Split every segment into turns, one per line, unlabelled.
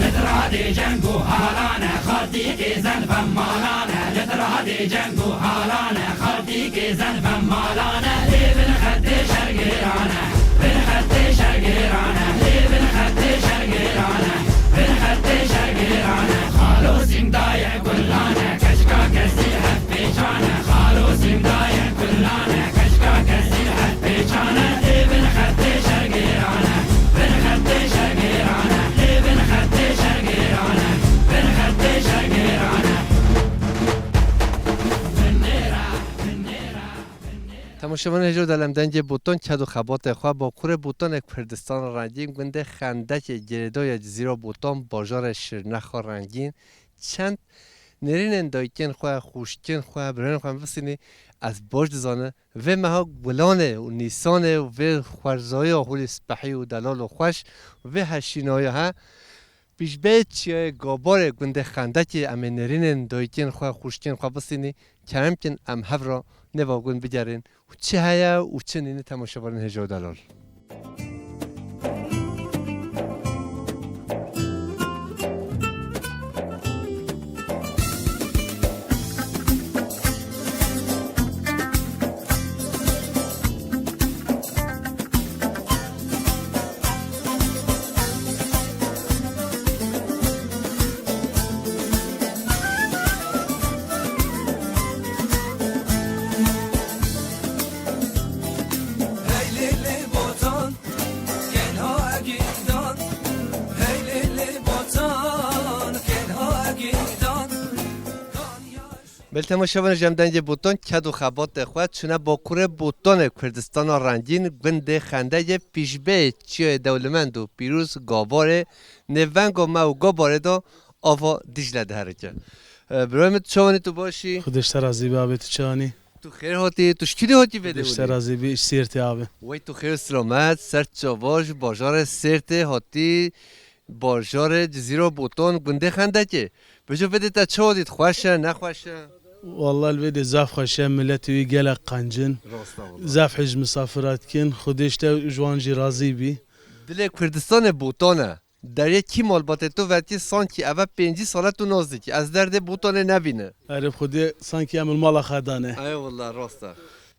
لترادي جنگو حالانه خاطی که زن فمالانه لترادی جنگو حالانه خاطی که زن فمالانه لی بن خد شرگیرانه بن خد شرگیرانه لی بن خد شرگیرانه بن خد شرگیرانه خالو سندای کلانه کشکا کسی حد پیچانه خالو سندای کلانه کشکا کسی حد پیچانه لی بن خد شرگیرانه بن خد شرگیرانه لی بن خد شرگیرانه بن خد شرگیرانه
تماشاگران هجو دلم دنج بوتون کدو خبات خواه با کور بوتون اک کردستان رنگین گنده خنده که گردای جزیره بوتون بازار شرنخ رنگین چند نرین اندایکن خواه خوشکن خواه برین خواه بسینی از باج دزانه و مها گلانه و نیسانه و خوارزای آهول سپحی و دلال و خوش و هشینای ها پیش بید چیه گابار گنده خنده که امه نرین اندایکن خواه خوشکن خواه بسینی کرم کن ام هف را نواگون بگرین و چه هیا و چه نینه تماشاگران هجو دلال بل تماشاگران جمدنج بوتون کدو خبات خواه چونه با کور بوتون کردستان رنگین گنده خنده پیشبه چیه دولمند و پیروز گاواره نونگ و مو گاواره دا آوا دیجله دهرکه برایم چوانی تو باشی؟
خودش ترازی به آبی تو چانی
تو خیر هاتی تو شکیلی هاتی بده
خودش
بودی؟
ترازی به سیرتی آبی
وی تو خیر سلامت سر چاواش بازار سرت هاتی بازار جزیره بوتون گنده خنده که بجو بده تا چه هاتید خوشه نخوشه؟
والله الویدی زاف خوشه ملتی وی گلق قنجن زاف حج مسافرات کن خودش تا جوانجی رازی بی
دل کردستان بوتانه در یکی مالبات تو وقتی سانکی اول 5 ساله تو نزدیکی از درد بوتانه نبینه
عرب خودی سانکی عمل مالا خدانه
ای والله راسته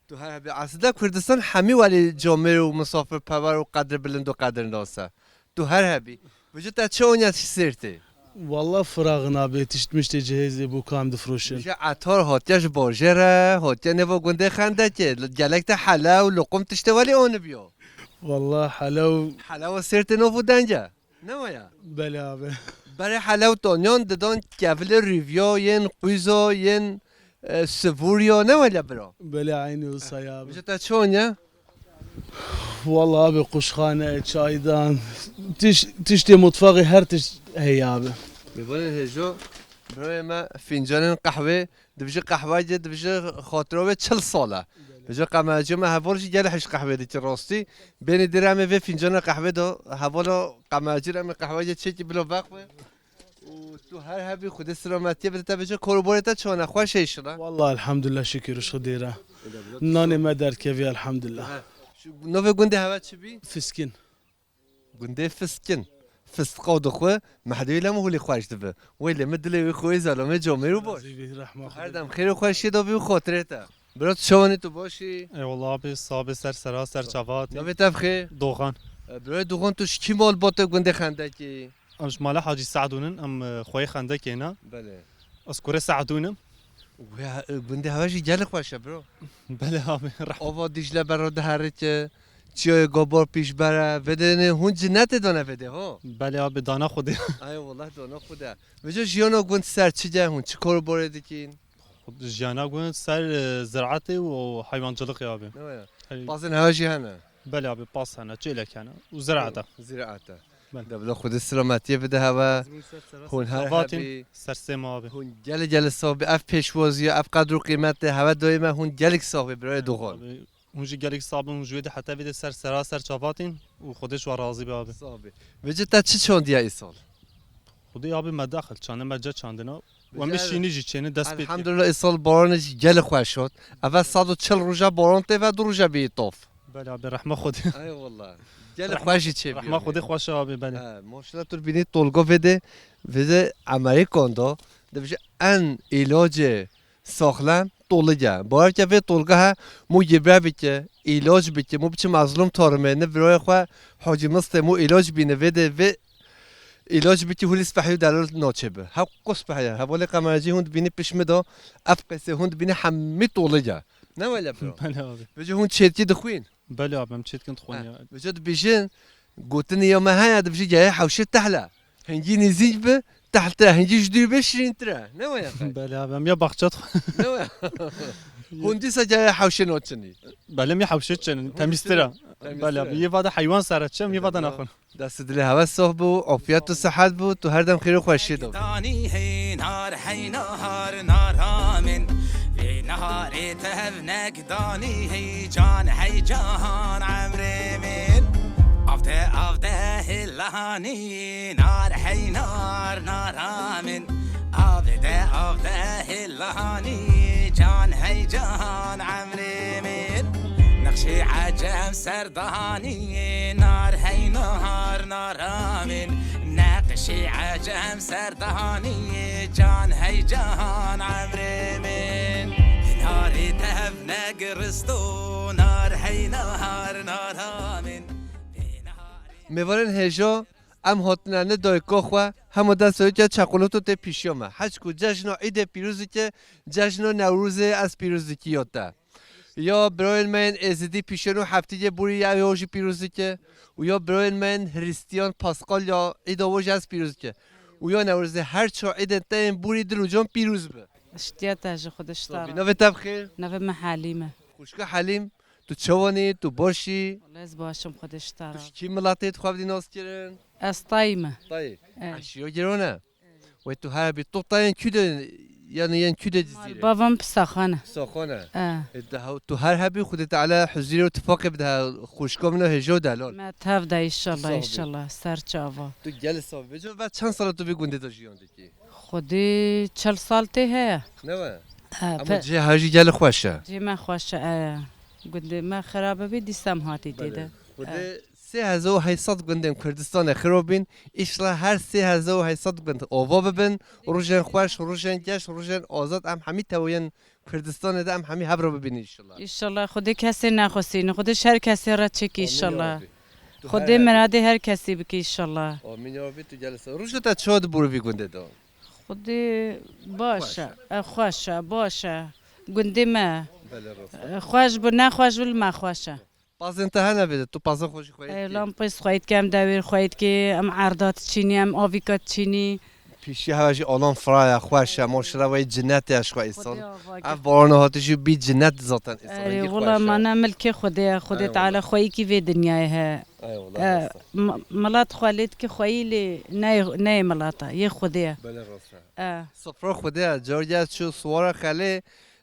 تو هر اصلا کردستان همه ولی جامعه و مسافر پرور و قدر بلند و قدر ناسه تو هر هبی وجود تا چه اونیت سرته
والله فراغ نابی تشتمش جهازی بو کام دفروشن
میشه عطار هاتیش باجره هاتیا نوا گنده خنده که گلکت حلا و لقم تشته ولی اون بیا
والله حلو
حلا و سرت نو بودنجا نمایا
بله آبی
برای حلا و تانیان دادن کفل ریویا ین قویزا ین سفوریا نمایا برا
بله عینی و سیابی
میشه تا چونیا
والله آبی قشخانه چایدان تشتی مطفاقی هر تشت هی آبی
میبانن هجو برای ما فنجان قهوه دبیجه قهوه جد دبیجه خاطره به 40 ساله بجا قماجه ما هوارش گله حش قهوه دی که راستی بین درامه و فنجان قهوه دا هوالا قماجه رم قهوه جد چه کی بلا وقفه و تو هر هبی خود سلامتی بده تا بجا کوربورتا چونه خوش ایشلا
والله الحمد لله شكرش خديره ناني ما دار كيفي الحمد لله
نو گنده هوا چی بی
فسكن
گنده فسکن فسقا دو خو محدوی لام هولی خوش دبه ولی مدلی خوی زلمه جامعه رو باش
رحمه
هر دم خیر و خوشی دا بی خاطره تا برات شوانی تو باشی
ای والله abi صاحب سر سرا سر چاوات
نوی تفخه
دوغان
برای دوغان توش کی مال باته گنده خنده کی
امش مالا حاجی سعدونن ام خوی خنده کینا
بله
اسکور سعدونم
و گنده هواشی گل خوشه برو
بله abi رح
آوا دیجله برا دهره که چیای گابار پیش بره بدنه هون جنت دانه بده ها
بله abi دانا خودی
ای والله دانا خوده بجا جیانا گند سر چی جه هون چی کار باره دیکین
خود جیانا گون سر زراعتی و حیوانچılık abi
نه بازن هواشی هنه
بله abi پاس هنه چیلک هنه و زراعته
زراعته
بله.
دبلا خود سلامتی بده هوا هون هر
چاواتین
هبی
سر سما abi
هون گل صاحب اف پیشوازی اف قدر و قیمت هوا دائما هون گلک صاحب برای دوغان
abi اونجی گلیک صابون جوید حتی وید سر سرا سر چاواتین و خودش و راضی به abi
صاحب وجه تا چی چون دیا ای سال
خودی abi مداخل چانه مجا چاندنا و میشینی جی چنه دست بید
الحمدلله ایسال بارانش گل خوش شد اول 140 روزه باران ته و 2 روزه بیطاف
بله به رحمه خود
ای والله گل خوشی چه
رحمه خود خوش آبی بله
ماشاءالله تو ببینید طولگا وده عملی کنده دبیشه ان علاج ساخلم طولگه باید که به طولگه ها مو یبره بیکه علاج بیکه مو بچه مظلوم تارمه نه برای خواه حاجی مسته مو علاج بینه وده و علاج بیکه هولی سپحیو دلال ناچبه ها قص بحیه حوالی قمرجی هند بینی پیشمه دا افقسه هند بینی همه طولگه نه ولی برا
بله آبی
بجه هند چیتی دخوین
بله آبی هم چیت کند خونی
بجه بیشن گوتن یا مهیا دبیشه جای حوشه تحله هنگی نزیج به تحت هنگی جدی بشرین تره نه ولی
بله آبی هم یا باقچات
هندی سجای حوشه نوچنی
بله می حوشه چن تمیستره بله آبی یه واده حیوان سرت چم یه واده نخون
دست دل هوا صاحب بو عافیت و صحت بو تو هر دم خیر و خوشی دو
داني هي نار حي نهار نار من في نهار تهبنك داني هي جان حي جان عمري من أفده هلاني نار حي نار من أفده هلاني جان حي جان عمري من نقشي عجم سرداني نار هي نهار من نقشي عجم سرداني جان هي جان عمري من ناري تهبنا قرستو نار هي نهار من
میوارن هجا ام هاتنانه دایکا خو هم دستایی که چاقولاتو ته پیشیامه هچ کو جشن عید پیروزی که جشن نوروز از پیروزی کی یاده یا برای من ازدی پیشنو هفته بوری یا یوجی پیروزی که و یا برای من هریستیان پاسکال یا عید آواج از پیروزی که و یا نوروز هر چه عید تایم بوری دلوجان پیروز به
اشتیات اجا خودش داره
نوه تب خیر
نوه محلیمه
خوشگاه حلیم تو چوانی تو باشی
والله از باشم خودش داره
کی ملاتیت خواب دی ناس کرن
از طایمه
طيب عشيو جرونه ويتو هابي تو طاين كده يعني كده جزيره
بابام بسخانه
ساخونه
اه
تو هر هبي خدت على حزيره واتفاق بدها خوشكم منه هجو دلال
ما تهفده ایشالله
صافی.
ایشالله سر چاوا
تو جلس صافي بجو بعد چند سال تو بگونده تو جيون دكي
خودی 40 سال ته هه
نوا
اه
اما جي هاجي جل خوشه
جی ما خوش اه گنده ما خرابه بی دیستم هاتی دیده
خود 3800 گندم کردستان خرابین ایشلا هر 3800 گند آوا ببن روزن خوش روزن گش روزن آزاد ام همی توین کردستان ده ام همی هبرو ببین ایشلا
ایشالله خودی کسی نخواسین خودش هر کسی را چکی ایشالله خودی مراده هر کسی بکی ایشالله
آمین یا ربی تو جلسه روز تا چاد برو بی گنده دا
خودی باشه خوشه باشه گنده ما
بله راست
خوش بو نه خوش بو ما خوشه
باز انتها نبیده تو باز خوشی خواهید
اعلام پس خواهید که هم دایر خواهید که ام عردات چینی ام آویکات چینی
پیشی هواجی آلان فرای خوشه ماشاءالله وای جنت اش خواهی سال اف باران هاتشی بی جنت ذاتن
ای والله من ملک خودی تعالی خواهی کی وی دنیای ها
ای والله
ملات خالد که خواهی لی نه ملاتا یه خودی
بله راست صفرا خودی جارجا چو سوار خاله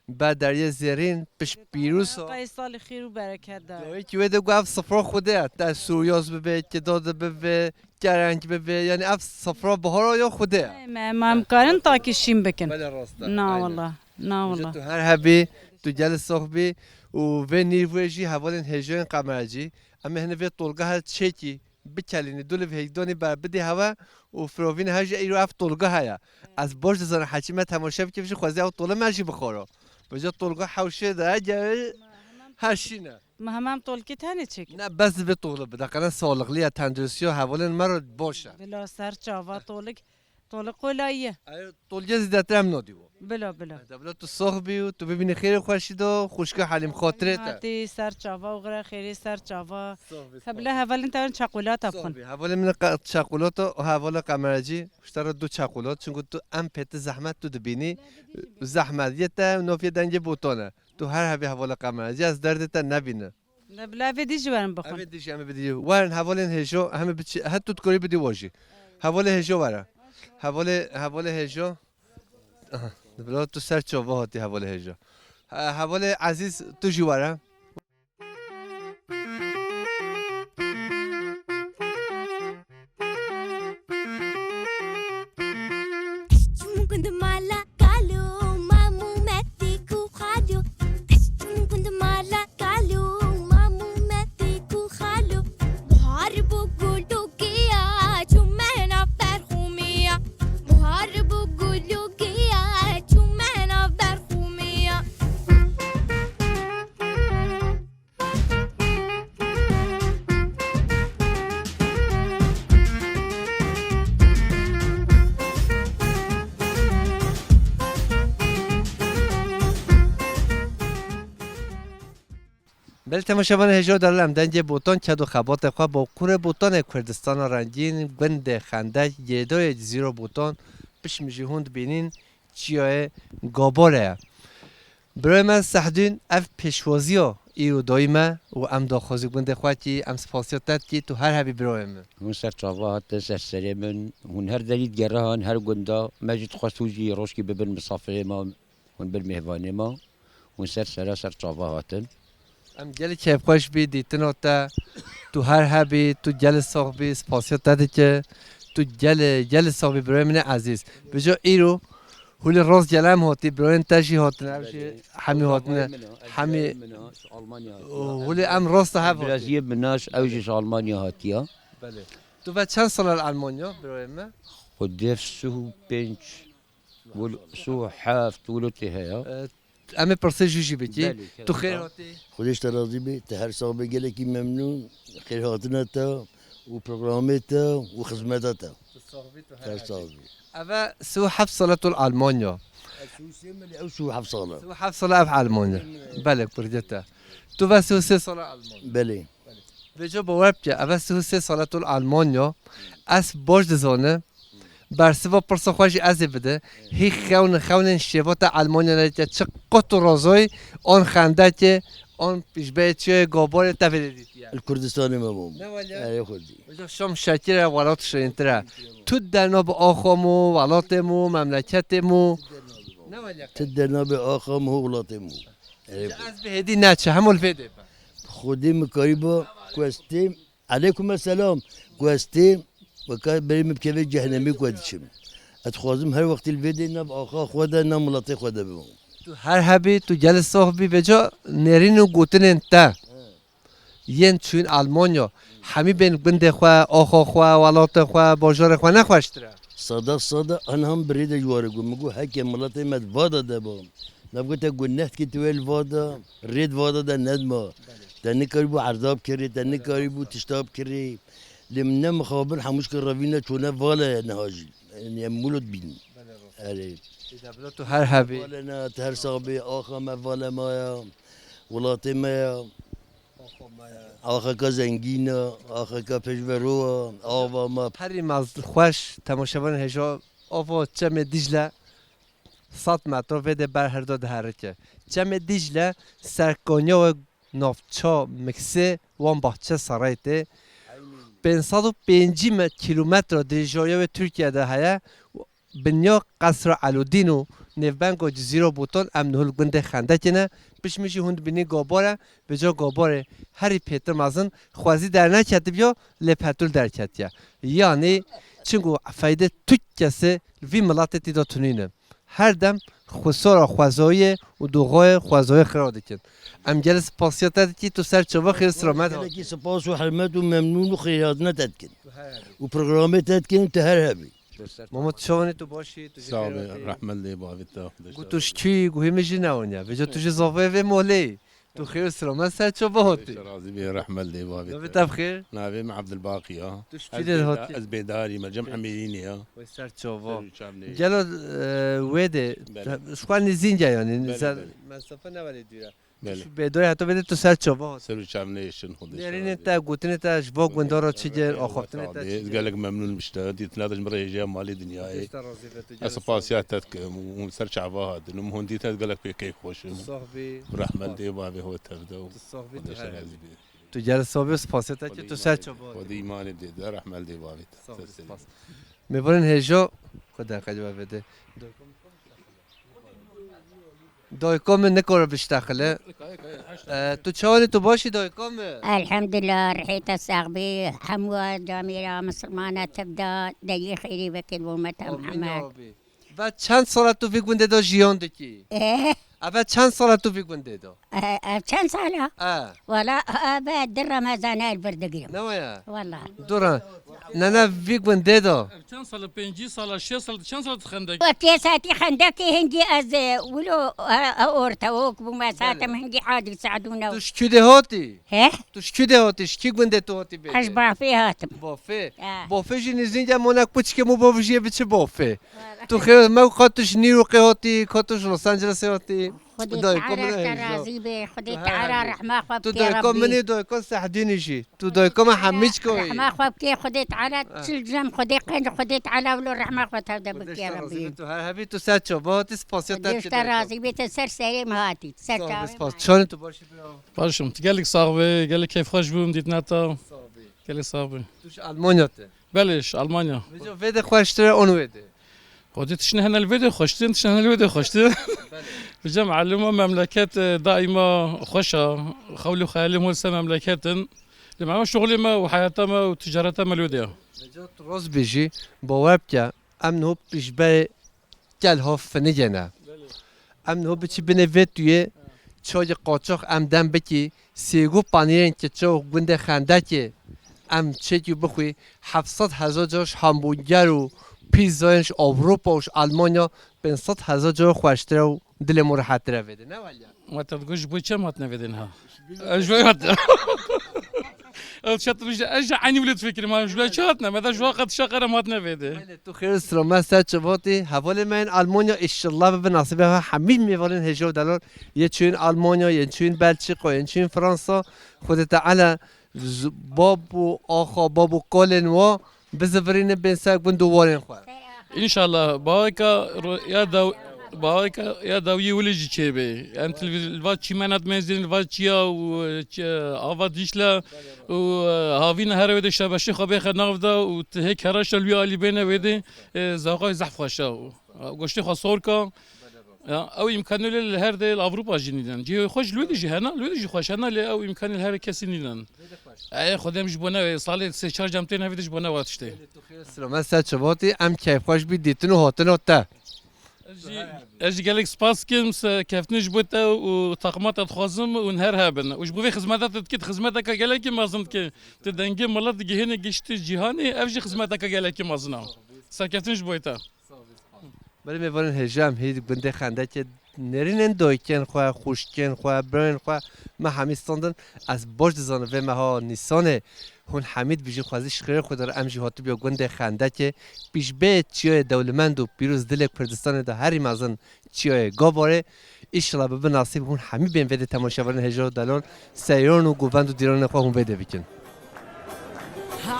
بعد دریا زرین پش پیروز
آقای سال خیر و برکت دار
جایی که ویدو گفت صفرا خوده در سوریاز ببه که داده ببه گرنگ ببه یعنی اف صفرا بهارا یا خوده
ما امکارن تا که شیم بکن
بله راسته
نه والله نه والله
تو هر هبی تو جل صحبی و و نیرویجی حوالین هجان قمرجی اما هنه وی طولگاه ها چکی بکلینی دول و هیدانی بر بدی هوا و فراوین هجا ایرو اف طولگاه هیا از باش زن حکیمه تماشا بکیفش خوازی او طوله مرجی بخورا بجا طولگاه حوشه ده جای هرشینه
ما همم طولکی تنه چکی
نه بس به طوله بده قرن سالقلی تندرسی و حوالین مرا باشه
بلا سر چاوا طولک قلاییه
طولگه زیدتر هم نادیو
بلا
بلا تو صحبی و تو ببینی خیر خوشید و خوشگاه حلیم خاطره تا
هاتی سر چاوا و غره خیری سر چاوا قبل اولین تاون چاقولات افکن
حواله من چاقولات و حواله قمرجی اشترا دو چاقولات چون تو ام پت زحمت تو دبینی زحمتیت نوفی دنج بوتونه تو هر هبی حواله قمرجی از درد تا نبینه
بلا ویدی جوان بخون
دیش همه بدی ورن حواله هجو همه بچی حتی تو کاری بدی واجی حواله هجو وره حواله هجو بلا تو سر چاوا هاتی حواله هجو حواله عزیز تو جواره
كنت مالا
بله تماشاوان هجا دارم دنج بوتان کد و خبات خواه با کور بوتان کردستان رنگین گند خنده یدای زیرو بوتان پیش میجی هوند بینین چیای گاباره برای من سحدین اف پیشوازی ها ایرو دایمه و ام داخوزی گند خواه کی ام سپاسیاتت کی تو هر هبی برای من
هون سر چاوات سر سرمن هون هر دليل جرهان هر جندا مجد خصوصي روشكي ببن مصافي ما هون بالمهواني ما هون سر چاواتن
ام گلی که خوش بی دیتن تا تو هر هبی تو گل صاحبی سپاسیاتت که تو گل صاحبی برای من عزیز بجا ایرو هول راز جلم هاتی برای تجی هاتن همی هاتن همی هول ام راست هف هاتی
برازيل مناش اوجش المانيا هاتيا
بله تو بعد چند سال آلمانیا برای من
قديف سو بنش سو حافت ولوتي هيا
ام پرسه جوجی بکی تو خیر هاتی
خودش راضی بی تا هر صاحب گله کی ممنون خیر هاتنا تا و برنامه تا و خدمت تا هر صاحب
اما سو 7 سالة آلمانیا
سو سیملی او سو 7 ساله
سو 7 سالة في آلمانيا بله برجتا تو بس سو 3 سالة آلمانيا
بله
بجا باور بکه اول سو 3 سالة آلمانيا اس باش دزانه برسوا پرسا خوشی از بده هی خون شبات آلمانیا نرید چه قط و رازای آن خنده که آن پیشبه چیه گابار تفریدید
الكردستاني مامون
نه ولی
اي خدي
بجا شام شکر ولات شرینتره تو در ناب آخامو ولاتمو مملکتمو نه ولی
تدنا باخم هو ولاتمو
از به هدی نچه همون الفیده
خدي مكاريبا كوستيم عليكم السلام كوستيم وكان بريم بكيف جهنمي كودشم اتخوازم هر وقت الفيديو نب اخا خدا نم ملاتي خدا بهم
تو هر هبی تو جل صاحبی بجا نرین و گوتن انتا ین چون آلمانیا همی بین بنده خواه آخا خواه ولات خواه باجار خواه نخواشتره
صدق انا هم بريد جوارقو مقو هكي ملاتي مد فادا دبهم نبغى تقول نحت كي تويل فادا ريد فادا ده ندمه تاني كاريبو عرضاب كري تاني كاريبو تشتاب كري لمنا مخابر حموش كرافينا شونا فالا نهاجي يعني مولد بين علي
تو هر هبی
فالا نا تهر صابي اخا ما فالا مايا ولاتي مايا اخا كازنجينا اخا كابشفروا آوا ما
هری مز خوش تماشاوان هجا آوا چم دیجله 100 متر ویده بر هر داد حرکه چم دیجله سرکانیا و نافچا مکسه وان باحچه سرایته 550 کیلومتر دیجایا و ترکیه ده هیا بنیا قصر علودین و نفبنگ و جزیره بوتان امنه الگنده خنده کنه پیش میشی هند بینی گاباره به جا گاباره هری پیتر مازن خوازی در نکرده بیا لپتول در کتیا یعنی چنگو فایده تو کسی وی ملاتتی دا تونینه هر دم خسارا خوازایی و دوغای خوازایی خراده کن ام جلس پاسیات کی تو سر چوا خیر سلامت ها
لكي سباس وحرمات وممنون وخيارنا تتكن وبرنامج تتكن تهر هبي
محمد شوانی تو باشی تو
صعب رحمة الله بابتا
گوتوش چی گوهی میجی نونیا بجا توش زافه و مولی تو خیر سلامت سر چوا هاتی
راضي به رحمة الله
نوی
بابتا
بخیر
نابي مع عبد الباقي
توش چی دل هاتی
ازبيداري مجمع حميديني
وی سر چوا جلو ویده شکوان نزینجا یعنی مسافه نولی دیره بدای حتی بده تو سر چوا هاتی
سر شامنيشن خدش
نرین تا گوتن تا جوا گوندارا چی جر آخفتن تا چی
قال لك ممنون مشتاق يتنادج مرة يجي مالي دنياي اسباسيات تتك وسر شعبها نم هندي قال لك كيف خوش
صاحبی
ورحمة الله بابي هو تفدو
صاحبی
خدش راضي به
تو جل صاحبی سپاسیت که تو سر چوا هاتی
ودي ايمان دي رحمة الله بابي
میبرن هجا خدا خجبه بده دایکام نکاره بشتخله تو چاوانی تو باشی دایکام
الحمد لله رحيت الساغبي حموة جميلة مسلمانة تبدا دليل خيري بكل أمة محمد
و چند سال تو فکر گنده دا جیان دکی
ايه
اول چند سال تو فکر گنده دا
كم سنة؟ ولا أبا در رمضان البردقيم
نویا
والله
دوران نه نه فکر گنده دا
چند سال 5 سال 6 سال چند سال خندق
وتيساتي خندقي هندي أز ولو أورتوك بمساتم هندي عادي يساعدونا
تو شکیده هاتی
ها
تو شکیده هاتی شکی گنده تو هاتی بیده
أشبع فيهاتم
بافه
آه.
بافه جی نزینجا مونک پچ که مو بافه جیه بچه بافه تو خیلی ما خاطش نیرو که هاتی خاطش لس آنجلس هاتی
خودت
دایکم
تعالى
نه
راضي به خودت
تو
تعالى رحمة
تو
خوابك يا
دایکم
ربي
منی دایکم سحدینیشی تو دایکم همیش کوی
رحمة خوابك خودت تعالى تلجم خودت قند خودت تعالى ولو رحمة خوابك بك يا ربي
تو هر هبی تو سر چوبات سپاسیت
خودت راضي به سر سريم هاتي سر
سپاس چون تو باشی بیا
باشم قال لك صاحبي قال لك كيف خوش بوم ديت ناتا قال لي صاحبي
توش آلمانیاته
بلش المانيا
بجو وید خوشتره اون ویده
خودت شنو هنا الفيديو خوشتين شنو الفيديو خوشتين بجا معلومه مملكات دائما خوشة خولي خيالي مولسه مملكات لما شغلي ما وحياتها ما وتجارتها ملوديه
بجو روز بیجی باور که امنو پیش بر کل ها فنجنه امنو بچی بنوید توی چای قاچاق امدن بکی سیگو پانیرین که چاو گنده خنده که ام چیکو بخوی 700,000 جاش همبرگر و پیزایش اروپا و آلمانیا 500,000 جا خوشتره و دل مرحت تره ویده نه ولی
ما تقولش بوي كم هتنفذينها شوي شط اجا عني ولد فكري ما شوي شاتنا ما ذا وقت شقره ما تنفذه
تو خیر سلامت سر چواتی حوال من آلمانیا اشالله به نصیبه ها همین میوالن هجار دلار یه چون آلمانیا یه چون بلژیک و یه چون فرانسه خودت تعالی باب و آخا باب و کالن و بزورین بنسک بند دوارین خو
ان شاء الله بايكا يا دو بايكا يا دوي ولجي تشيبي انت الفات شيمانات مازين الفات تشيا و افا ديشلا و هافينا هرويد الشباشي خبي خنافدا و هيك هراش الوي علي بينا ويدي زاقاي زحف خشا قشتي خصوركا او امكانه للهر ديال اوروبا جنيدان جي خوش لودي جي هنا لودي جي خوش هنا او امكان الهر كاسينيدان اي خدام جبونا صالي سي شارج امتين هفيد جبونا واتشتي
سلامت سر چواتی ام کیف خوش بی دیتن و هاتن و تا
اجي قال لك سباس كيمس كيفني جبوتا وطاقمات تخازم ونهار هابن وش بوفي خدماتك تكيد خدماتك قال لك ما زنت تدنجي ملات جهني جشت جهاني افجي خدماتك قال لك ما زنا ساكتني جبوتا
ولی میوالن هجام هید بنده خنده که نرینن دایکن خو خوشکن خو برن خو ما همیستاندن از باج زانه و ما نیسانه هون حمید بیجی خوازی شخیر خود داره امجی هاتو بیا گنده خنده که پیش به چیای دولمند و پیروز دل کردستان ده هری مازن چیای گاباره ایشالا به نصیب هون همین بین ویده تماشاورن هجار دلار سیران و گوبند و دیران خو هون ویده بکن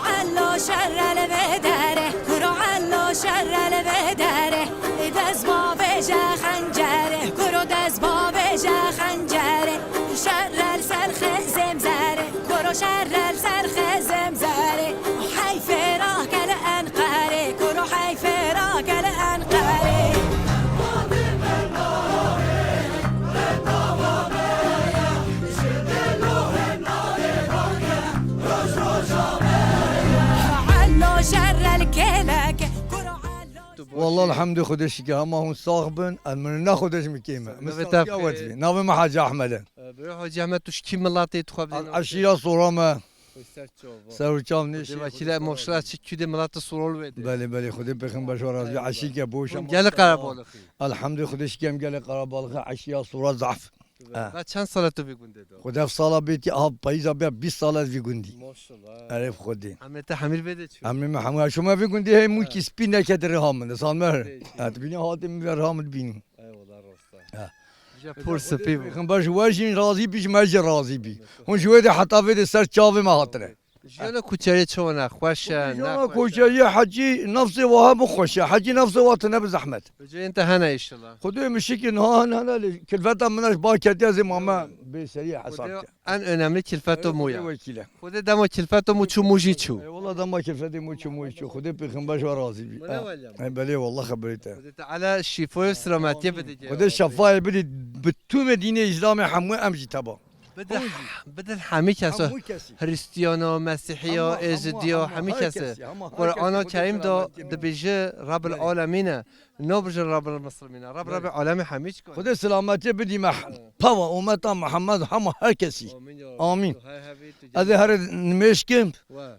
علو شر البدره کرو علو شر البدره دز با بجا خنجره کرو دز با بجا خنجره شر السرخ زمزره کرو شر السرخ زمزره حيف راك الانقاره کرو حيف راك الانقاره
والله الحمد خودش که همه اون صاحبن من نخودش میکیمه مثل ناوی ما حاج احمد
برای حاج احمد توش کی ملاتی تو خب
اشیا صورامه سرچام نیست
وکیل مشرع چی کده ملات سرول وید
بله بله خودی بخیم بشار از عشی که بوشم
گل قربالخی
الحمد خودش کم گل قربالخی عشیا صورا ضعف
بعد چند سال تو بیگونده دو
خدا سال بیتی آب پاییزا بیا 20 سال از بیگوندی
ماشاءالله
عرف خودی
عملت حمل بده چی
عمل محمد شما بیگوندی هی مو کی سپین نکرد رهام سال مر ات بینی هاتم می رهام بینی
ای والله راسته جا پر سپی
بخم باش واجین راضی بیش ماج راضی بی اون جوید حتا وید سر چاوی ما هاتره
جانا کوچری چونه خوش
جانا کوچری حجی نفس وهم خوشه حجی نفس واتنه بزحمت
بجای انت هنا ان شاء الله
خدای مشکی نه هنا کلفتا منش با کردی از ماما به سری حساب
ان önemli کلفتو مویا
وکیله
خود دما کلفتو مو چو موجی چو
والله دما کلفتی مو چو موجی چو خدای بخم باش راضی بی بله والله خبرته
على شفای سلامتی بده
خدای شفای بده بتوم دین اسلام همه امجی تبا
بدل همه کسا هریستیانا مسیحیا ازدیا همه کسا قرآن کریم دا بیجه رب العالمین نبجه رب المسلمین رب العالم همه کن
خدا سلامتی بدی پاوا امت محمد همه هر کسی آمین از هر نمشکم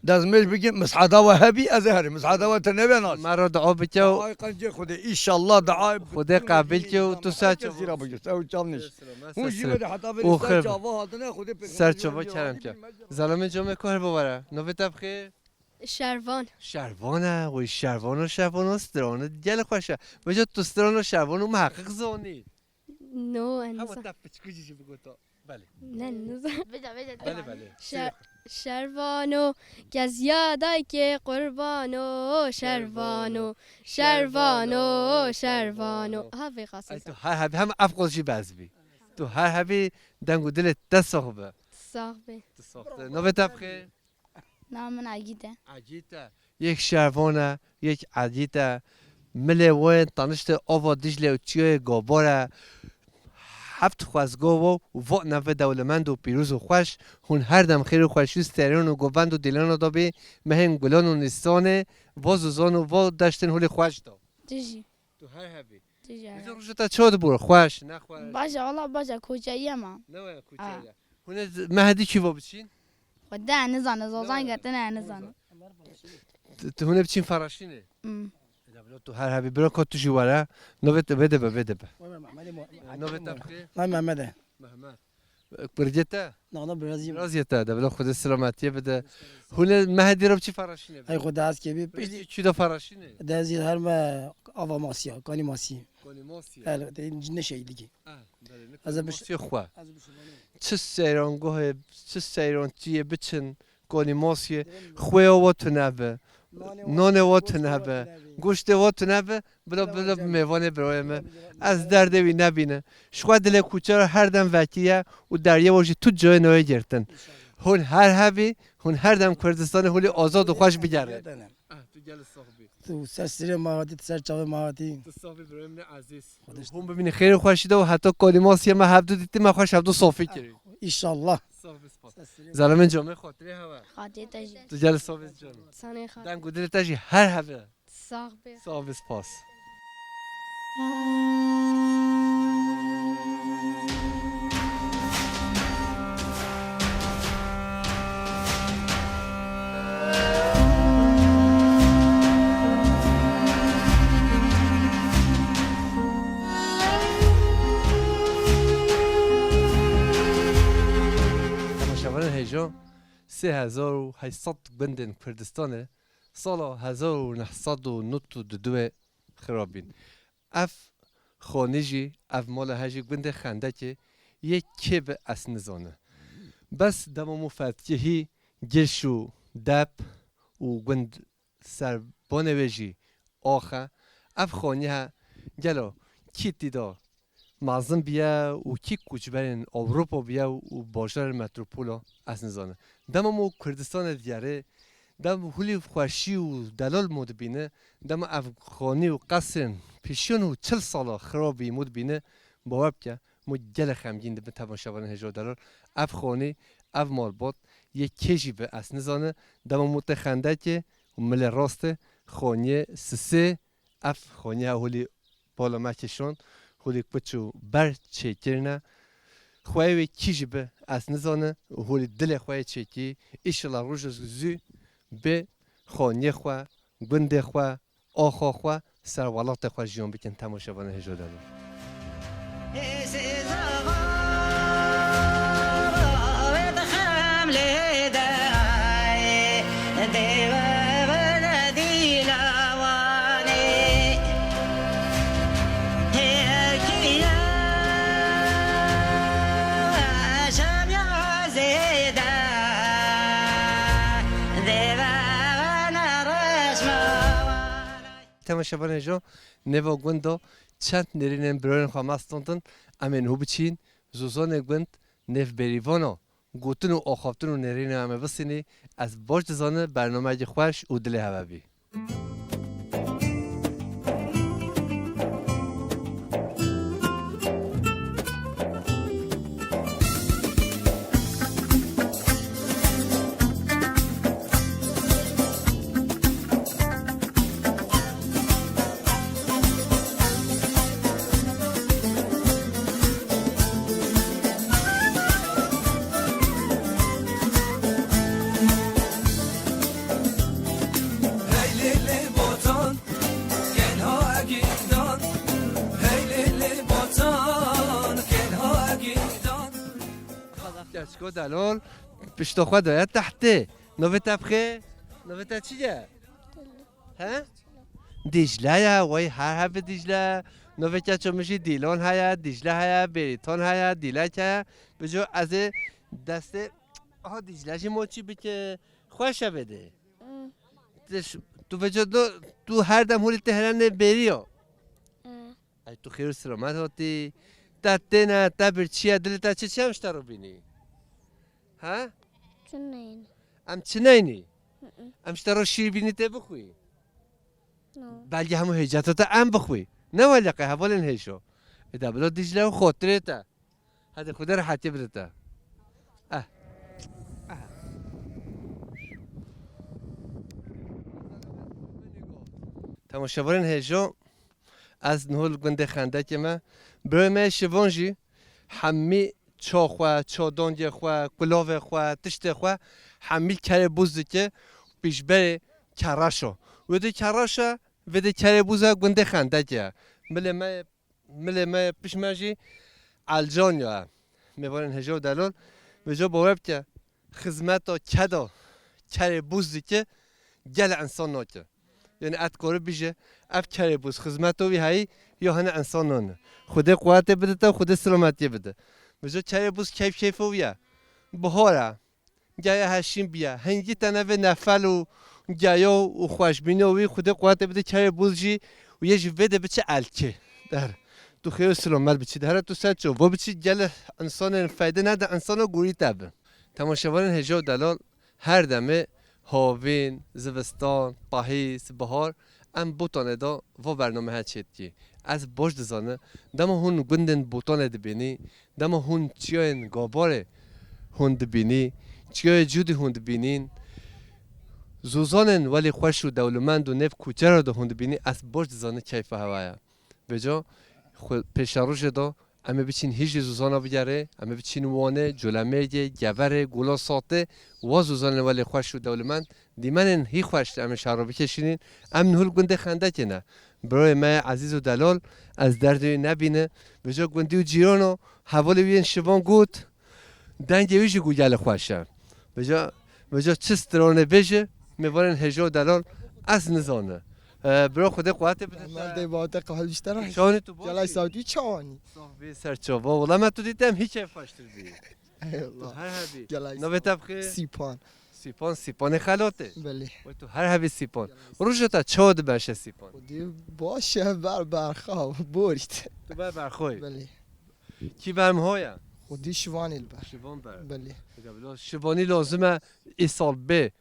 داز مش بگیم مسعدا و هبی از هر مسعدا و تنبیناش
مرا دعا بکو
قنجه خدا ان شاء الله دعا
خدا قبول کو تو ساچ
زیرا بگیر او چامنش اون جیب حتا
او
خدا
سر چوبا کرم که زلمه جمعه کار ببره نوی تبخیر
شروان
شروانه وی شروان و استرانه گل خوشه بجا تو استران و شروان و محقق زانی
نو
هم
انزا
تفت کجی بگو تو بله
نه انزا
بله بله
شروانو گزیادای که قربانو شروانو شروانو شروانو ها في خاصة
تو هر هبی هم افغانشی بازبی تو هر هبی دنگو دل تصاحبه
صاحبي
تصاحبه نو بتفخه
نعم من عجيدة
عجیته یک شروانه یک عجیته ملوین تانشت آوا دیجله و چیه گاباره هفت خوازگاه و نوه دولمند و پیروز و خوش هون هر دم خیر و خوشی سترین و گوبند و دیلان و دابی مهن گلان و نیستانه و زوزان و داشتن هولی خوش دا
تجي
تو هر هبی
تجي
ایزا روشتا چود برو خوش نه خوش
باجا والله باجا كوجا ما
نه کوچه هون مهدی چی با بچین؟
ودع نزان زوزان قرتنا نزان
تو هون بچین فراشینه تو هر هبی برو کتو جواره نوبت بده بده نوبت بخیر
نعم محمد
محمد برجته
نعم برازيل
رازیته دبلو خود سلامتی بده هون مهدی رو چی فراشینه
هاي خد عاز كبير
بيجي چی دا فراشینه
دازي هر ما آوا ماسيا كاني ماسي
کانی ماسیه
هلا ده نشي دیگه
از بشتی خو چه سیرانگاه چه سیرانتیه بچن کانی ماسیه خوی و تنبه نان و تنبه گوشت و تنبه بلا میوان برایم از درد وی نبینه شخوا دل کوچه هر دم وکیه و دریا واجی تو جای نوی گرتن هون هر هبی هون هر دم کردستان هولی آزاد و خوش بگره تو گل صاحبی
تو سر ماهاتی سر چاو ماهاتی
تو صاحبی برایم نه عزیز هم ببینی خیر خوشیده و حتی کاری ماسیه ما هفته دیدی ما خوش هفته صافی کردی
ان شاء الله
زلمه جامعه خاطری هوا
خاطر تجي
تو جل صافی جان
ثاني خاطر
دم گودل تاجی هر هوا
صاحبي
صافی پاس هیجان 3800 بندن کردستانه سال 1992 خرابین اف خانجی اف مال هجی بند خنده که یک کب اسنزانه بس دمامو فتحی گرشو دب و گند سربانویجی آخه اف خانی ها گلو کیتی دا معظم بیا و کی کوچبرین اروپا بیا و باشار متروپولا از نزانه دمامو کردستان دیاره دم هولی خوشی و دلال مود بینه دم افغانی و قصر پیشون و 40 ساله خرابی مود بینه باور که مجل خمگین به تماشاوان هجار دلار افغانی اف مالبات یک کشی به از نزانه دم متخنده که مل راست خانی سه اف خانی هولی بالا مکشون هولی کچو بر چکرنه خواه کیجی به از نزانه هولی دل خواه چکی ایشالا روز زی به خانه خواه گنده خواه آخا خواه سروالات خواه جیان بکن تماشاوان هجار دلار تماشاوان هجار نوا گنده چند نرینن برایان خواه مستاندن امین هو بچین زوزان گند نف بریوانا گوتن و آخافتن و نرین همه بسینی از باش دزانه برنامه خوش و دل هوابی چکو دلال پشت خود داید تحته نوه تبخه نوه تا چیه؟ ها؟ دیجله یا وای هر هفته دیجله نوکه چون میشی دیلان هیا دیجله هیا بریتان هیا دیلک هیا بجو از دست آها دیجله جی موچی بکه خوش بده تو بجو تو هر دم هولی تهران بریو ای تو خیر و سلامت هاتی تا تنه تا برچیه دلتا چه همشتا رو بینی ها؟
چنین
ام چه نینی؟ امشتا رو شیر بینی ته بخوی بلکه همو هجاتا ام بخوی نه ولی که حوالن هیشو ادا بلا دیجله و خاطره تا هده خدا راحتی بده تا تماشاورین هیجو از نهول گنده خنده که من برای من شوانجی همی چا خواه، چا دانگی خواه، کلاوه خواه، تشت خواه همی کره بوزده که پیش بره کراشو وده کراشا وده کره بوزه گنده خنده که ملی ما پیش مجی الجانیا میبارن هجو دلال وجا باورب که خدمت و کدا کره بوزده که گل انسان ناکه یعنی اتکاره بیشه اف کره بوز خدمت وی هایی یا هنه انسان نانه خود قوت بده تا خود سلامتی بده وجا کره بوز کیف ویا بهاره گیا هشیم بیا هنگی تنوع نفل و گیا و خوشبینی وی خود قوت بده کره بوز جی و یه جی بده بچه الکه در تو خیر سلامت بچی در تو سر چو و بچی گل انسان فایده نده انسان گوری تبه تماشاورین هجا دلال هر دمه هاوین، زوستان، پاییز، بهار ام بوتانه دا و برنامه ها چیتی از باش دزانه دم هون گندن بوتانه دبینی دم هون چیاین گاباره هون دبینی چیای جودی هون دبینین زوزانن ولی خوش و دولمند و نف کوچه دا هون دبینی از باش دزانه کیف هوایا بجا پیشاروش دا اما بچین هیچ زوزانا بگره اما بچین وانه جلمه گوره گلا ساته و زوزان ولی خوش و دولمند دیمنن هی خوش اما شهر بکشینین ام نهول گنده خنده کنه برای ما عزیز و دلال از دردی نبینه بجا گندی و جیرانو حوالی وین شوان گوت دنگی ویجی گوگل خوشه بجا چه سترانه بجه میوارن هجا و دلال از نزانه برای خود قوت بده
مال دی باته قال بیشتر
شانی تو
جلای سعودی چانی
صاحبی سرچاوا والله من تو دیدم هیچ فاشتر بی
الله
هر هبی
جلای
نو بتبخه سیپان خلاته
بله
و تو هر هبی سیپان روشتا چاد باشه سیپان
خودی باشه برخواب برید
تو برخوای
بله
کی برم هایا
خودی شوانی
شوان بر
بله
شوانی لازمه ایسال به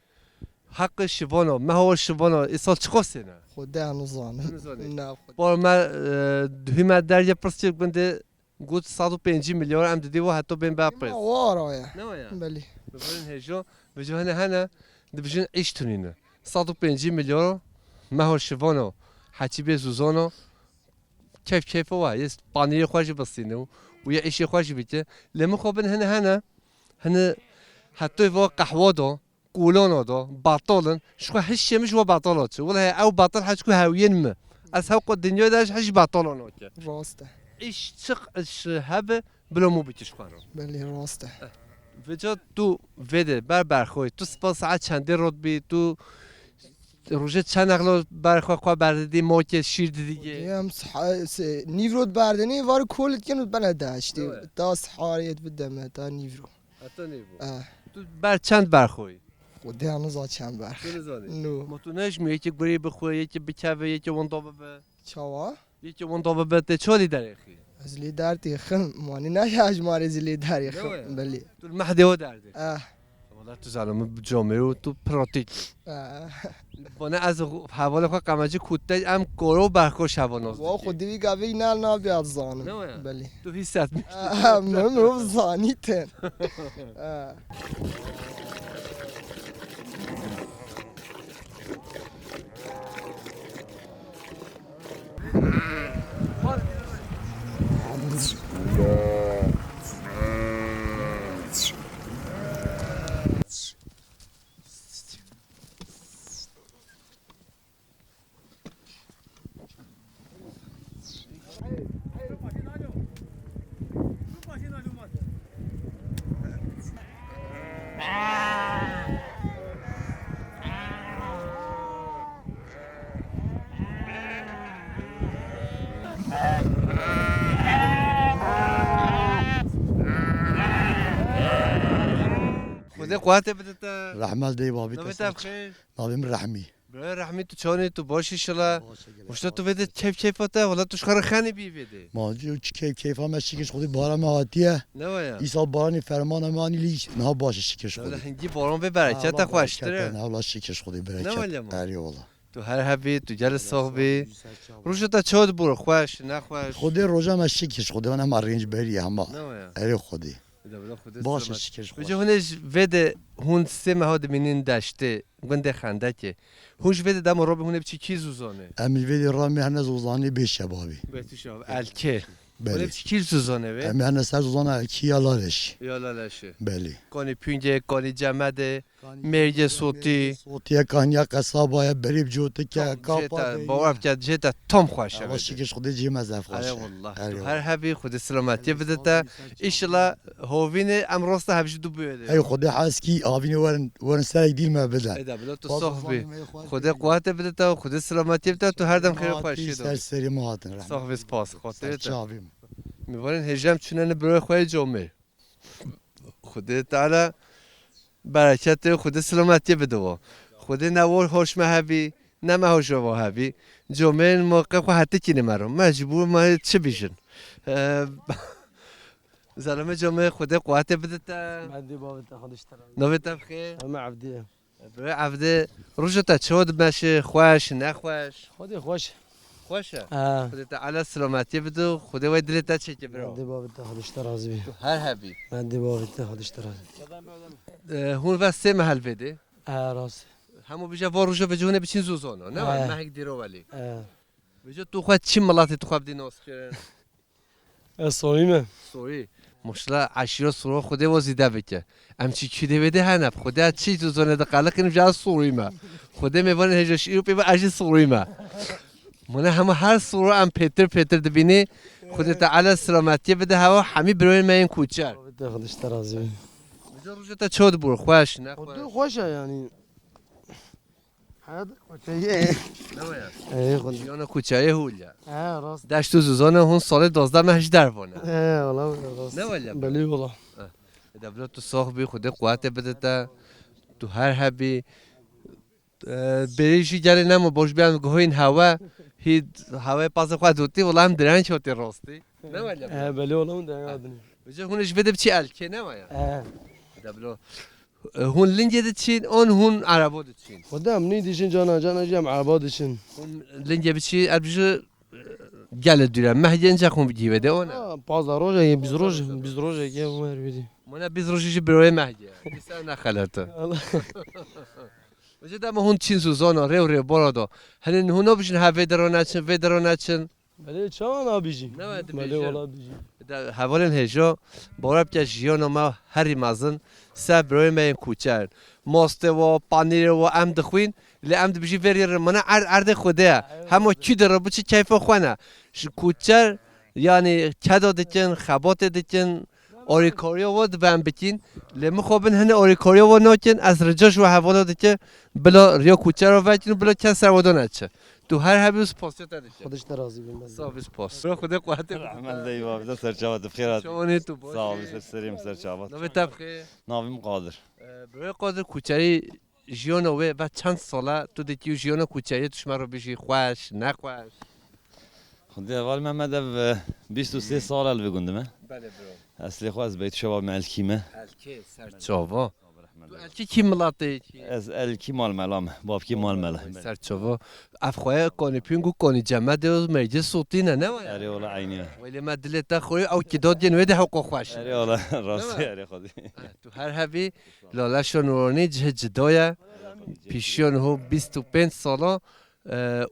حق شوانو ما هو شوانو ایسال چقدر سنه
خدا نزانه نه
بار ما دویمه دریا پرستی بنده گفت 105 میلیارد ام دیدی و حتی بین بپرس
وارا
نه
بله
ببین هجا بجوهن هنه دبجن ایش تونینه 105 میلیارد ما هو شوانو حتی به زوزانو کیف و است پنیر خوشی بسینه و یا ایشی خوشی بیته لما خوابن هنه حتی و قهوه دو قولان دا باطلن شو هش مش و باطلات ولا او باطل حشكو هاويين ما اسحق الدنيا داش حش باطلان
راسته
ايش شق هبه بلا مو بتشخارو
بله راسته
وجا تو وده برخوی تو سپاس ساعت چنده رود بی تو روزه چند نقل برخواه بردی ما که شیر دیگه
هم نیورود بردنی وار کولت کنه بنا داشتی داس حاریت بدمه تا نیورو
حتی نیورو تو بر چند برخوی
خودی هنوز چند بر
نو متونش می یکی گری بخوی یکی بکوه یکی وندا به
چاوا
یکی وندا به ته چالی دریخی
از لی در تیخم مانی نه اجمار از لی دریخم بله
تو المحدی و دردی والله تو زلمه جامعه و تو پراتیک بانه از حواله خود قمجی کوته ام گرو برخور شواناست
وا خودی بی گوی نه بیاد زانم بله
تو حست میشتی
من رو زانیتن
Ah!
خدا قوت بده تا
رحمت دی بابی
نویت بخیر
نامیم رحمی
برای رحمی تو چانی تو باشی شلا مشتا تو بده کیف تا ولی تو شخار خانی بی بده
ما جو کیف هم شکش خودی بارم هاتیه
نوایا
ایسا بارانی فرمان مانی لیش نه باشه شکش خودی
هنگی باران به برکت خوشتره
نه ولی شکش خودی برکت اری والا
تو هر هبی تو جل صاحبی روشا تا چود بور خوش نخوش
خودی روزا ما شکش خودی من رنج بری اما اری خودی باشه شکش خودی
بجا هونش وید هون سه مهاد منین داشته گنده خنده که هونش وید دم رو به هونه بچی کی زوزانه
امی ویدی رامی هنه زوزانی بیشه بابی
بهتو شاب الکه
بله
هونه بچی کی زوزانه وی
امی هنه سر زوزانه کی یالارش
یالالشه
بله
کانی پینجه کانی جمده مرج صوتی
صوتی کانیا قصابای بریب جوته که
کاپا باور کرد جتا تام خوشه
الله شکش خودی جی مزف
آره
خوشه
والله هر هبی خود سلامتی بده تا ایشلا هوین امروز هبش دو بیده
ای خودی حس کی آوین ورن سر دیل ما بده
ایدا بلا تو صاحبی خود قوت بده تا خود سلامتی بده تو هر دم خیر خوشی
سر سری مهاتن
صاحب سپاس خاطر
چاویم
میوارن هجم چونن برای خود جامعه خود تعالی برکت خود سلامتی بده خود نوار هوش مهبی نه هوش وهبی جامعه موقع خو حتی کی نمارم مجبور ما چه بیشن زلمه جامعه خود قوت بده تا
عبدی بابت خودش ترى
نویت بخیر
ما عبدی
برای عبده روش تا چود باشه خوش نخوش
خودی خوش
خوشه خود تعالی سلامتی بده خود وای دلت چه که برو
عبدی بابت خودش ترى زبی
هر هبی
عبدی بابت خودش ترى
هون واسه محل بده
راس
همو بيجا فوروجا بجونه بچين زوزونا نه ما هيك ديروا علي بيجا تو خد چي ملاتي تو خد دينوس
صويمه
صوي مشلا عشيرة صورة خده وزيده بكه ام چي كده بده هنب خده چي تو زونه دقالق اینو جا صويمه خده میوان هجاش ایرو بيبا اجي صويمه منه همه هر صورة ام پتر دبینه خده تعالى سلامتی بده هوا همي بروين ما این کوچر
خودش ترازی
بيجا روجا تا چود بور خوش نه
خوشه يعني هذا کوچه ای خود
یانا کوچه هولیا
راست
داشت تو زوزانه هون سال 12 ماهش دربونه
والله راست
نه ولی
بلی والله
دبلت تو صاحبی خود قوت بده تا تو هر هبی بریشی جلی نمو باش بیان گوین هوا هی هوا پاس خود دوتی والله هم درنج هوتی راستی نه ولی
بلی والله اون درنج
بجا هونش بده بچی الکه نه ویا دبلو هون لنجه دچین اون هون عربو دچین
خدا منی دیشین جانا جام عربا دیشین
هون لنجه بچی البجو گل دیره مهجه انجا خون بگی بده اون
15 روزه 20 روزه که عمر بدی
من 20 روزش بروی مهجه بیشتر نخلته وجد ما هون چین زوزانا ریو بارادا هنن هونا بشن هوا درانچن
بله چان آبیجی
نه
بله والا بیجی
حوالن هجا بارب که جیان ما هری مازن سه بروی ما این کوچر ماسته و پنیر و ام دخوین لی ام دبیجی وری من عرض خوده همه کی در بچه کیف خونه کوچر یعنی کدا دکن خبات دکن اوریکاریا و دبم بکین لی مخابن هنه اوریکاریا و ناکن از رجاش و حوالا دکه بلا ریا کوچر رو وکن بلا کن سروادان اچه تو هر هبیوس پاسیت داره
خودش ترازی بیم
صافیس پاس رو خود قوت
رحمت دی بابا سرچاوات بخیر
شونی تو باش
صافی سریم سرچاوات
نوی تبخیر
ناویم قادر
برای قادر کوچری جیانا و چند ساله تو دیگه جیانا کوچری توش مرا بشی خوش نخوش
خدي اول محمد 23 سال الوی گندمه
بله برو
اصلی خو از بیت شباب ملکیمه
الکی سرچاوا الکی کی ملاته
از الکی مال ملام باب کی مال ملا
سرچاوا افخواه کانی پینگو کانی جمع و مرجع صوتی نه
اری والله عینی
ولی ما دلت خوری او کداد جنوی ده حقوق خوش
اری والله راستی اری خودی
تو هر هبی لاله نورانی جدای پیشیان هو 25 ساله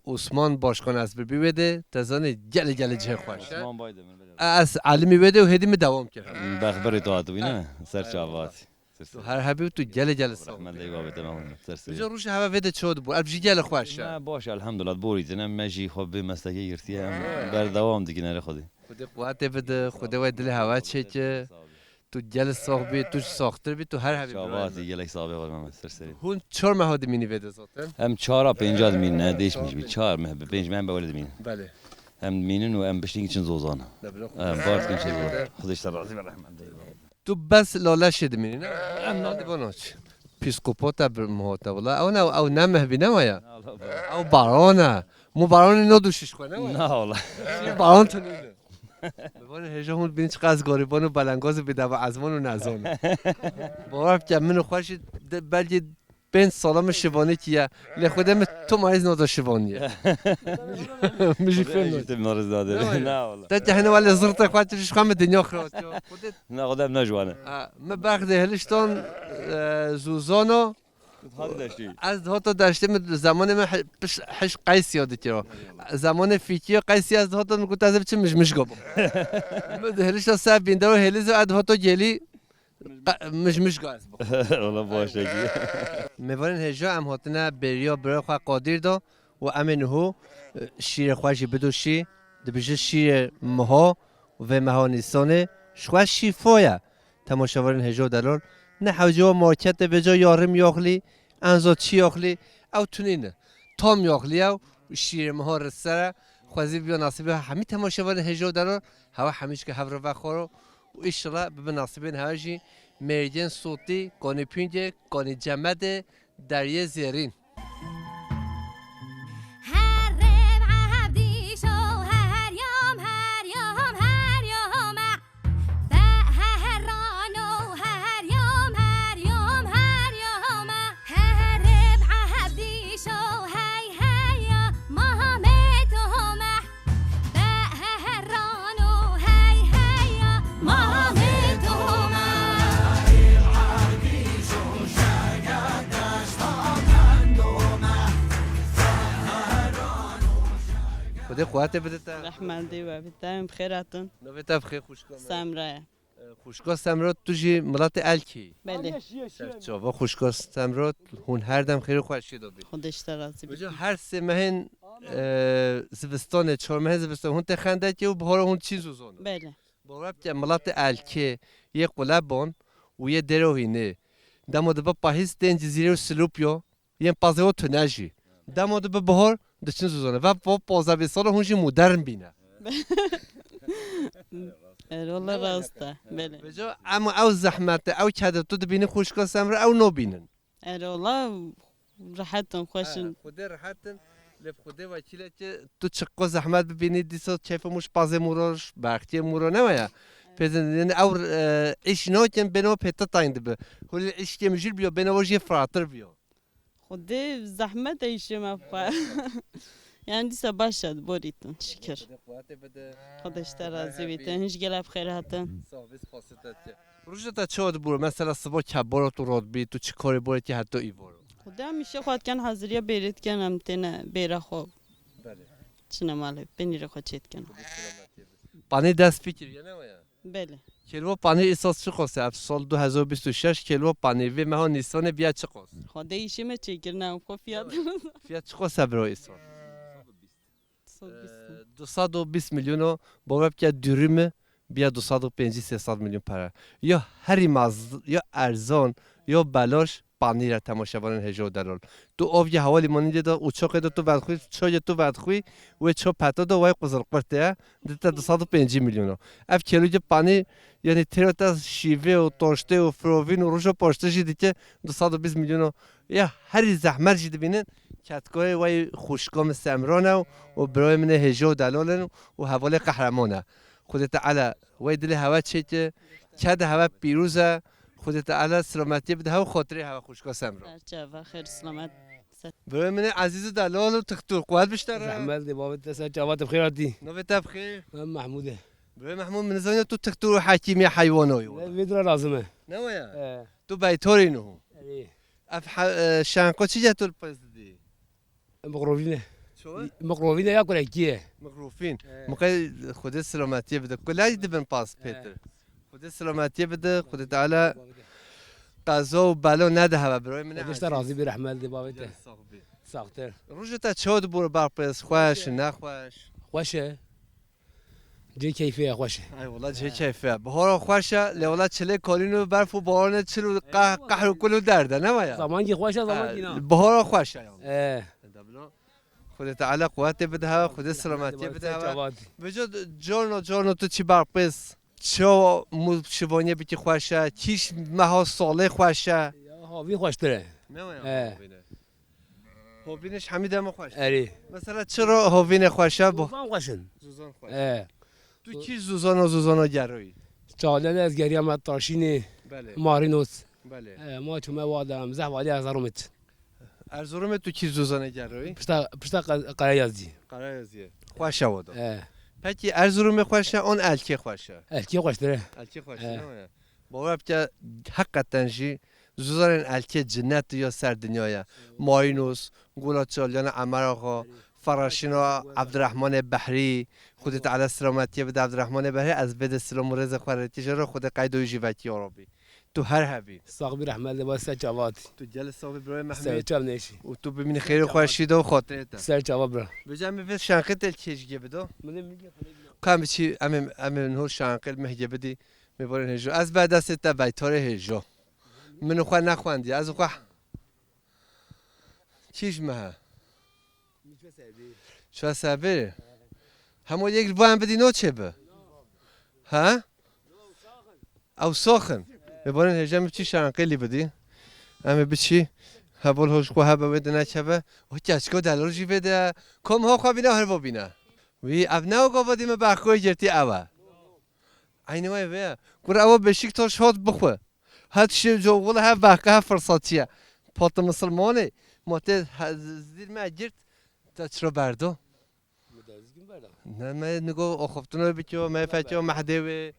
عثمان باشخان از بی بده تزانه گل جه خوش از علمی بده و هدی می دوام کرد
بخبری تو آتوی نه سرچاوات
تو هر هبی تو گل سال
من دیگه بابت تمام سرسی
بجا روش هوا وده چود بود البته گل خوش
نه باشه الحمدلله بورید نه مجی خوب مستگی گرتی بر دوام دیگه نره خودی
خود قوت بده خود و دل هوا چه که تو گل صاحبی تو ساختر بی تو هر هبی
شواتی گلک صاحب من سرسری
هون 4 ماه مینی وده زاتن
هم 4 5 مین نه دیش میشه 4 ماه 5 ماه بولد مین
بله
هم مینن و هم بشتین چن زوزانه بارد کن چه خودش راضی برحمت
تو بس لاله شد می‌بینی نه امنادی بانوچ پیسکوپوت برمهاته ولی او نمه بینه مایا او بارانه مو باران اینو دوشش کنه
نه والله
باران تو نیده ببین هجا هم بینی چقدر گاریبان و بلنگاز بیده و ازمان و نزانه باور که منو خوش بلکه بین سالام شوانی کیه لخودم تو مایز نادا شوانیه میشی فیلم
نارز داده نه والله
تا جهنم ولی زرت خواهدش خواهم دنیا خواهد
نه خودم نجوانه
من بخد هلشتان زوزانو از هاتا داشتم زمان من حش قیس یاد کرد زمان فیکی قیسی از هاتا میگفت از چه مش گابو هلشتان سب بینده و هلیز از هاتا گلی مش گاز
والله باشه
میوارن هجا ام هاتنه بریا برای خواه قادر دا و امنهو شیر خوشی بدوشی دبیجه شیر مها و مهانیسانه شوه شیفایا تماشاورن هجا دلال نه حوجه و مارکت به جا یارم یاخلی انزا چی یاخلی او تونینه تام یاخلی او شیر مها رسره خوازی بیا ناصبی همین تماشاورن هجا دلال هوا همیش که هفر و خورو و ایشالا به ناصبین هاجی مریدین صوتی کانی پینجه کانی جمده دریه زیرین خدا خواهد بدته
رحمندی و بیتم بخیراتون
نویتا بخیر خوشگاه
سمره
خوشگاه سمرا توجی ملات الکی
بله
چاوا خوشگاه سمرا هون هر دم خیر خوشی دادی
خودش ترازی
بجا هر سه مهن زبستان چهار مهن زبستان هون تخنده که و بهار هون چیزو زونه
بله
بوراب که ملات الکی یه قلبان و یه دروهینه دمو دبا پاهیس دن جزیره و سلوپیو یه پازه و تنجی دمو دبا بهار دچین زونه و با 15 سال هونجی مدرن بینه
والله راسته بله
بجا اما او زحمت او کده تو دبینی خوشگاه سمره او نبینن
والله راحتن خوشن
خدا راحتن لب خدا وکیله که تو چقدر زحمت ببینی دیسا کیف مش پازه موراش بختی مورا نمایا پزن او ایش ناکن بنا پتا تایند به هول ایش که مجیل بیا بنا وجه فراتر بیا
خدا زحمت ایشه مفا يعني دي سباشد بوريتن شكر خدش ترازي بيتن هيش قلب خيراتن
روجتا چود برو مثلا صبح کبارو تو راد بی تو چی کاری بوری که حتی ای برو
خدا میشه خود کن حاضریه بیرید کنم تنه بیره خوب
بله
چنه ماله بنیره خود چید کنم
پانی دست فکر یا نمایا
بله
کلو پانی احساس چه خواست اف سال 2026 کلو پانی و مها نیسان بیا چه خواست
خدا ایشه ما چیکر نه خب
فیات چه خواست برای ایسان 220 میلیون باور که دوریم بیا 250-300 میلیون پره یا هری یا ارزان یا بلاش پانی را تماشاوران هجا دلال تو آب یه حوالی مانیده دا اوچاقه دا تو ودخوی چای تو ودخوی و چا پتا دا وای قزل قرطه دیتا 250 میلیون اف کلوی پانی یعنی تیرات از شیوه و تاشته و فروین و روش و پاشته جی دیگه 220 میلیون یا هری زحمت جی بینن کتگاه وای خوشگام سمرانه و برای من هجا دلالن و حواله قهرمانه خودت تعالی وای دل هوا چه که کد هوا پیروزه خودت تعالی سلامتی بده هوا خاطره هوا خوشگاه سمرا
چه خیر سلامت
برای من عزیز دلال و تختور قوت بیشتره
زحمت دی بابت سر جواد بخیر دی
نوبت بخیر
من محموده
برای محمود من زنی تو تختور حکیمی حیوانایی
ویدرا لازمه
نه ویا تو بیتاری نه اف شانقو چی جاتو الپزدی
مقروفینه مقروفینه یا کلی کیه
مقروفین مقای خود سلامتی بده کلی دی بن پاس پیتر خود سلامتی بده خود تعالی قضا و بلا نده هوا برای من
خودش راضی به رحمت دی بابت ساختر
روزتا چود برو برپس خوش نخوش
خوشه جه کیفیه خوشه
ای والله جه کیفیه بهار خوشه لولا چله کالینو برف و باران چلو قهر کلو درده نمایا
زمان کی خوشه زمان کی نه
بهار خوشه خود تعالی قوت بده خود سلامتی بده بجا جان تو چی برپس چه شبانه بکی خوشه چیش مها ساله خوشه
هاوی خوشتره
نه هاوینش حمیده ما خوش
اری
مثلا چرا هاوین خوشه با
زوزان خوشن
زوزان خوشه تو کی زوزان گرایی
چالن از گری هم تاشینی
بله
مارینوس
بله
ما چون وادم زه وادی ارزرومت
ارزرومت تو کی زوزان گرایی
پشتا قرایازی
خوشه وادا پکی ارزروم خوشه اون الکی خوشه
الکی خوشتره
الکی خوشه نه باور که حقیقتا جی زوزان الکی جنت یا سر دنیای ماینوس گولا چالیان عمر آقا فراشینا عبدالرحمن بحری خودت علی سلامتی بده عبدالرحمن بحری از بده سلام و رزق خورتی جرا خود قید و جیوتی عربی تو هر هبی
صاحب رحمت لباس جواد
تو جل صاحب ابراهیم
سر
محمد
چم نشی
و تو ببین خیر خوشید و خاطرت
سر جواب برا
بجام بفر شانقت الکیش بدو کام چی ام نور شانقل مهجه بدی میبرن هجو از بعد است تا بیتار هجو منو خو نخوندی از خو چیش مه شو سبه همو یک وام بدی نو چه به ها او ساخن میبرن هجو چی شانقلی بدی ام بچی هبول هوش خو هبه بده نچبه و چشکو دلار جی بده کم ها خو بینا هر بینا وی ابناو گفتی ما بخوی جرتی اوا عینی وای ویا کور اوا بشیک توش هات بخو هات شی جو ولا ها بقى فرصتيه پات مسلمانه مت زیر ما جرت تشرو بردو نه ما نگو خفتونو بچو ما فتو محدوي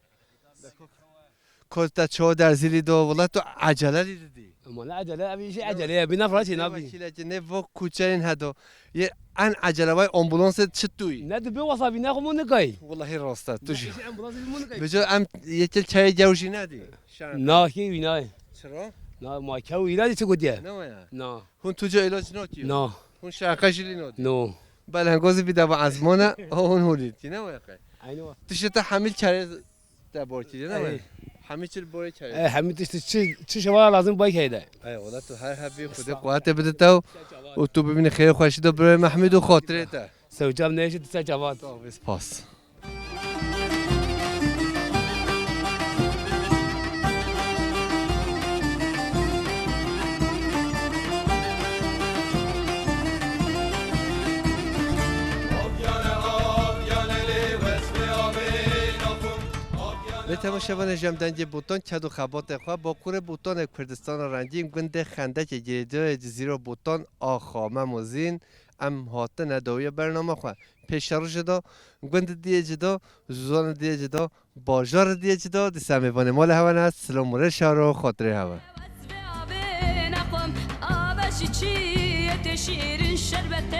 كنت تشو در زیری دو والله تو عجله دیدی
ما عجله ابي شيء عجله بنفرتي نبي
وکیل نفو کوچرین هدو یه ان عجله وای امبولانس چطوری
نه دو وصابي ناخو نگای
والله راسته تو جی بجو ام یه چل چای جوشی ندی
نه کی وینای
چرا
نه ما کو وینای چه گودیه
نه هون تو جا علاج ناتی
نه
هون شاقش لی ناتی
نه
بله هنگازی بیده با ازمانه هون هولیدی نه واقعا
عینو
تو شتا حمیل چره دبارتی نه حمیل چل باره چره
حمیل چه شوالا لازم بای کیده
ای والله تو هر حبی خود قوت بده تو و تو ببینی خیر خوشی دو برای محمود و خاطرته
سوجام نشید سه جواد
پاس به تماشاوان جمدنج بوتان چد و خبات خواه با کور بوتان کردستان رنجین گنده خنده که گریده جزیره بوتان آخامه موزین ام هاته ندوی برنامه خواه پیش رو جدا گند دیه جدا زوزان دیه جدا باجار دیه جدا دی سمیوان مال هون هست سلام موره شهر و خاطره هون
شیرین شربت